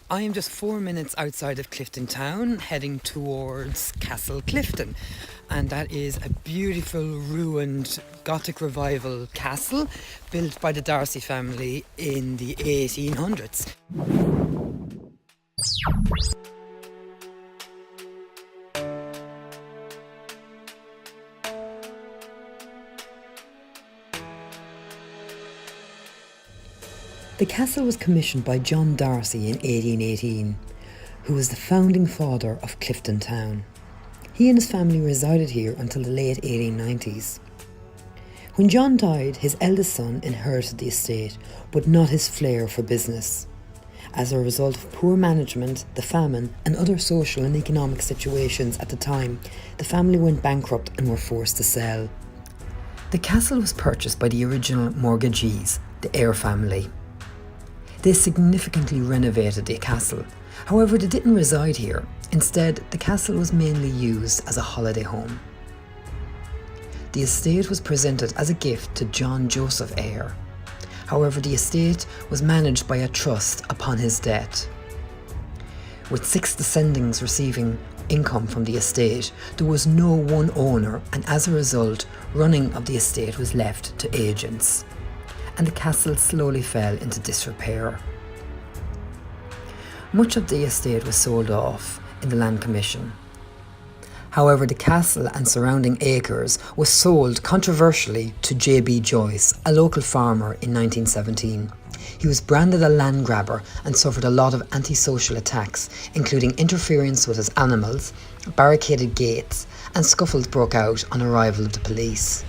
I am just 4 minutes outside of Clifden town, heading towards Castle Clifden, and that is a beautiful ruined Gothic revival castle built by the Darcy family in the 1800s. The castle was commissioned by John Darcy in 1818, who was the founding father of Clifden town. He and his family resided here until the late 1890s. When John died, his eldest son inherited the estate, but not his flair for business. As a result of poor management, the famine, and other social and economic situations at the time, the family went bankrupt and were forced to sell. The castle was purchased by the original mortgagees, the Eyre family. They significantly renovated the castle. However, they didn't reside here. Instead, the castle was mainly used as a holiday home. The estate was presented as a gift to John Joseph Eyre. However, the estate was managed by a trust upon his death. With 6 descendants receiving income from the estate, there was no one owner, and as a result, running of the estate was left to agents, and the castle slowly fell into disrepair. Much of the estate was sold off in the Land Commission. However, the castle and surrounding acres was sold controversially to J.B. Joyce, a local farmer, in 1917. He was branded a land grabber and suffered a lot of antisocial attacks, including interference with his animals, barricaded gates, and scuffles broke out on arrival of the police.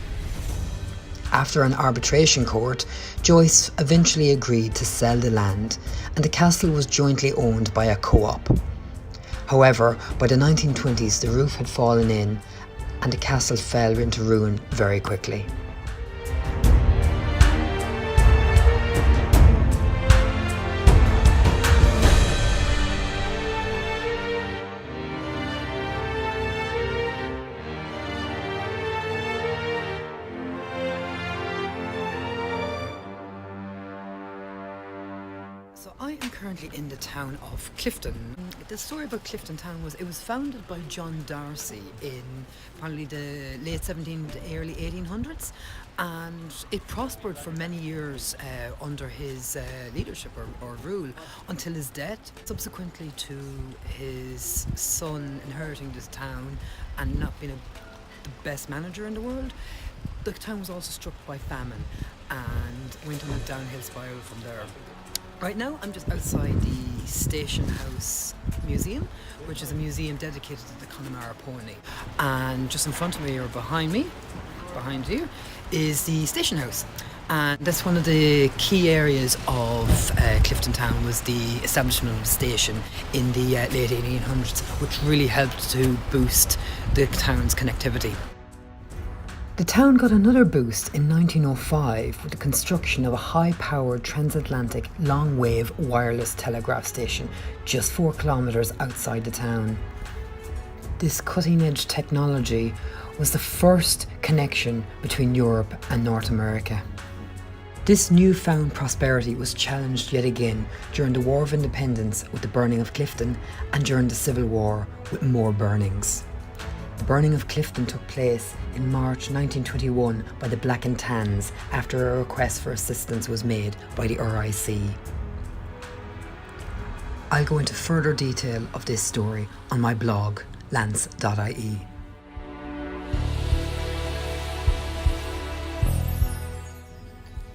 After an arbitration court, Joyce eventually agreed to sell the land, and the castle was jointly owned by a co-op. However, by the 1920s the roof had fallen in and the castle fell into ruin very quickly. So I am currently in the town of Clifden. The story about Clifden town was it was founded by John Darcy in probably the late 1700s, early 1800s, and it prospered for many years under his leadership or rule until his death. Subsequently to his son inheriting this town and not being the best manager in the world, the town was also struck by famine and went on a downhill spiral from there. Right now I'm just outside the Station House Museum, which is a museum dedicated to the Connemara pony. And just in front of me or behind you, is the Station House. And that's one of the key areas of Clifden town, was the establishment of the station in the late 1800s, which really helped to boost the town's connectivity. The town got another boost in 1905 with the construction of a high-powered transatlantic long-wave wireless telegraph station just 4 kilometres outside the town. This cutting-edge technology was the first connection between Europe and North America. This newfound prosperity was challenged yet again during the War of Independence with the burning of Clifden, and during the Civil War with more burnings. The burning of Clifden took place in March 1921 by the Black and Tans after a request for assistance was made by the RIC. I'll go into further detail of this story on my blog, lance.ie.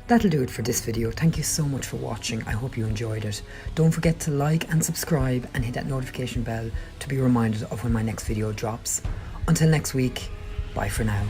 That'll do it for this video. Thank you so much for watching. I hope you enjoyed it. Don't forget to like and subscribe and hit that notification bell to be reminded of when my next video drops. Until next week, bye for now.